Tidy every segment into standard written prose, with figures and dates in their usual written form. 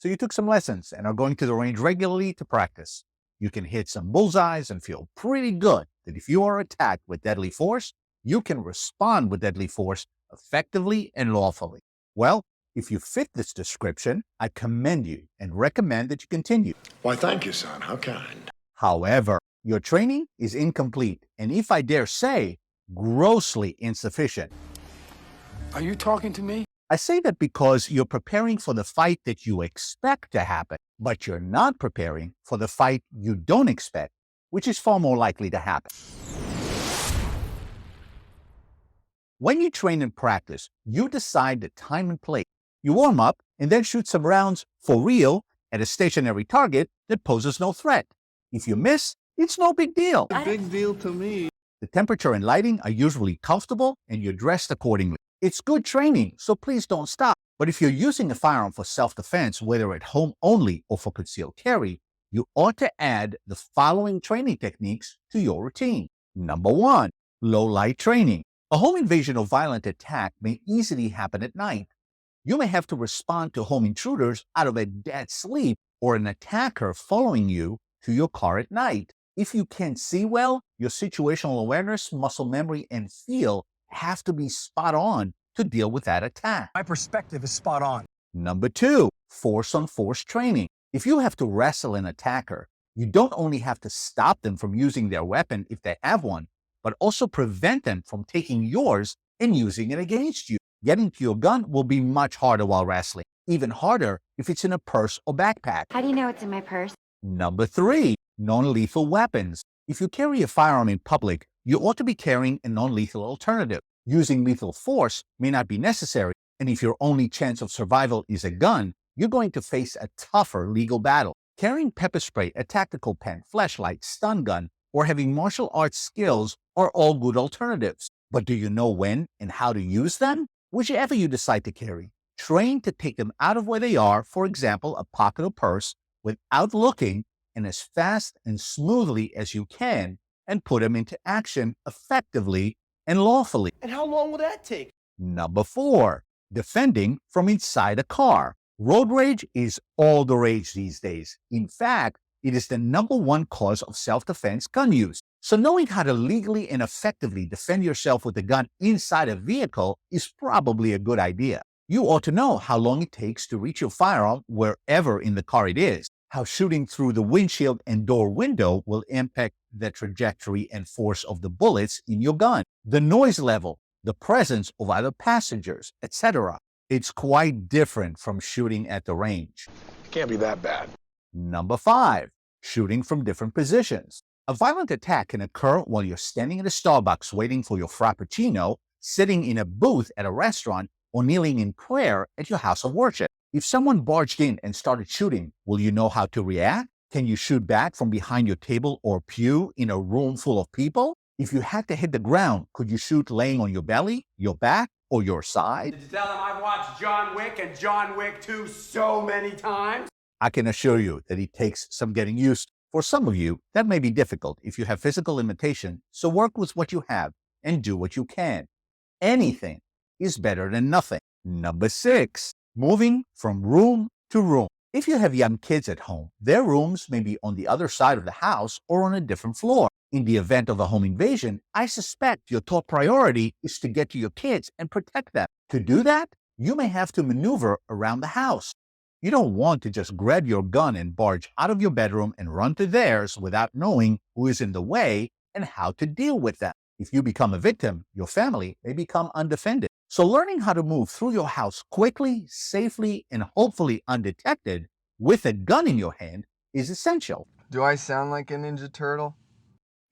So you took some lessons and are going to the range regularly to practice. You can hit some bullseyes and feel pretty good that if you are attacked with deadly force, you can respond with deadly force effectively and lawfully. Well, if you fit this description, I commend you and recommend that you continue. Why, thank you, son. How kind. However, your training is incomplete and, if I dare say, grossly insufficient. Are you talking to me? I say that because you're preparing for the fight that you expect to happen, but you're not preparing for the fight you don't expect, which is far more likely to happen. When you train and practice, you decide the time and place. You warm up and then shoot some rounds for real at a stationary target that poses no threat. If you miss, it's no big deal. A big deal to me. The temperature and lighting are usually comfortable and you're dressed accordingly. It's good training, so please don't stop. But if you're using a firearm for self-defense, whether at home only or for concealed carry, you ought to add the following training techniques to your routine. Number 1, low-light training. A home invasion or violent attack may easily happen at night. You may have to respond to home intruders out of a dead sleep or an attacker following you to your car at night. If you can't see well, your situational awareness, muscle memory, and feel have to be spot on to deal with that attack. My perspective is spot on. Number 2, force-on-force training. If you have to wrestle an attacker, you don't only have to stop them from using their weapon if they have one, but also prevent them from taking yours and using it against you. Getting to your gun will be much harder while wrestling, even harder if it's in a purse or backpack. How do you know it's in my purse? Number 3, non-lethal weapons. If you carry a firearm in public, you ought to be carrying a non-lethal alternative. Using lethal force may not be necessary, and if your only chance of survival is a gun, you're going to face a tougher legal battle. Carrying pepper spray, a tactical pen, flashlight, stun gun, or having martial arts skills are all good alternatives. But do you know when and how to use them? Whichever you decide to carry, train to take them out of where they are, for example, a pocket or purse, without looking and as fast and smoothly as you can, and put them into action effectively and lawfully. And how long will that take? Number 4, defending from inside a car. Road rage is all the rage these days. In fact, it is the number 1 cause of self-defense gun use. So knowing how to legally and effectively defend yourself with a gun inside a vehicle is probably a good idea. You ought to know how long it takes to reach your firearm wherever in the car it is, how shooting through the windshield and door window will impact the trajectory and force of the bullets in your gun, the noise level, the presence of other passengers, etc. It's quite different from shooting at the range. It can't be that bad. Number 5, shooting from different positions. A violent attack can occur while you're standing at a Starbucks waiting for your Frappuccino, sitting in a booth at a restaurant, or kneeling in prayer at your house of worship. If someone barged in and started shooting, will you know how to react? Can you shoot back from behind your table or pew in a room full of people? If you had to hit the ground, could you shoot laying on your belly, your back, or your side? Did you tell them I've watched John Wick and John Wick 2 so many times? I can assure you that it takes some getting used to. For some of you, that may be difficult if you have physical limitation, so work with what you have and do what you can. Anything is better than nothing. Number 6, moving from room to room. If you have young kids at home, their rooms may be on the other side of the house or on a different floor. In the event of a home invasion, I suspect your top priority is to get to your kids and protect them. To do that, you may have to maneuver around the house. You don't want to just grab your gun and barge out of your bedroom and run to theirs without knowing who is in the way and how to deal with them. If you become a victim, your family may become undefended. So learning how to move through your house quickly, safely, and hopefully undetected with a gun in your hand is essential. Do I sound like a Ninja Turtle?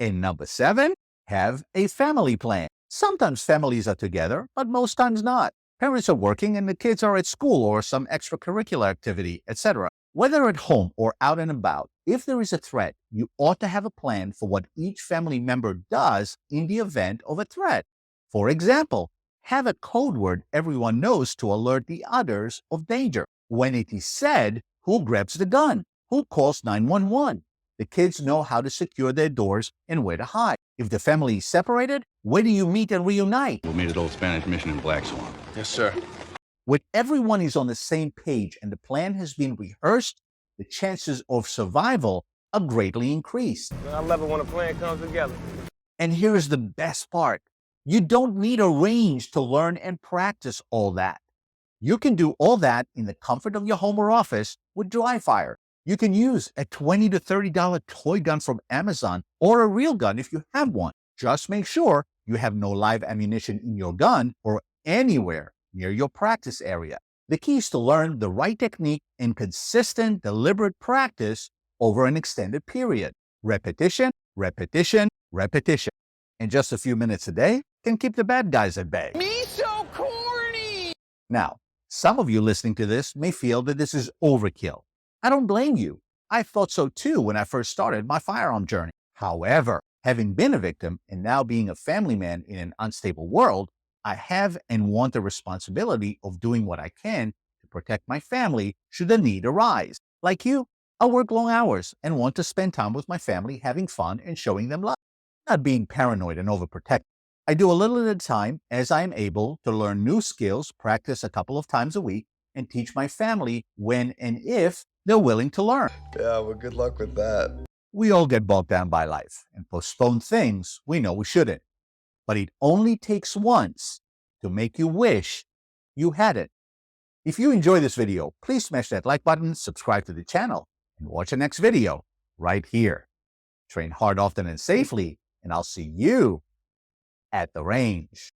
And number 7, have a family plan. Sometimes families are together, but most times not. Parents are working and the kids are at school or some extracurricular activity, etc. Whether at home or out and about, if there is a threat, you ought to have a plan for what each family member does in the event of a threat. For example, have a code word everyone knows to alert the others of danger. When it is said, who grabs the gun? Who calls 911? The kids know how to secure their doors and where to hide. If the family is separated, where do you meet and reunite? We'll meet at Old Spanish Mission in Black Swan. Yes, sir. When everyone is on the same page and the plan has been rehearsed, the chances of survival are greatly increased. I love it when a plan comes together. And here's the best part. You don't need a range to learn and practice all that. You can do all that in the comfort of your home or office with dry fire. You can use a $20 to $30 toy gun from Amazon or a real gun if you have one. Just make sure you have no live ammunition in your gun or anywhere near your practice area. The key is to learn the right technique in consistent, deliberate practice over an extended period. Repetition, repetition, repetition. And just a few minutes a day can keep the bad guys at bay. Me so corny! Now, some of you listening to this may feel that this is overkill. I don't blame you. I thought so too when I first started my firearm journey. However, having been a victim and now being a family man in an unstable world, I have and want the responsibility of doing what I can to protect my family should the need arise. Like you, I work long hours and want to spend time with my family having fun and showing them love, not being paranoid and overprotective. I do a little at a time as I am able to learn new skills, practice a couple of times a week, and teach my family when and if they're willing to learn. Yeah, well, good luck with that. We all get bogged down by life and postpone things we know we shouldn't. But it only takes once to make you wish you had it. If you enjoy this video, please smash that like button, subscribe to the channel, and watch the next video right here. Train hard, often, and safely, and I'll see you at the range.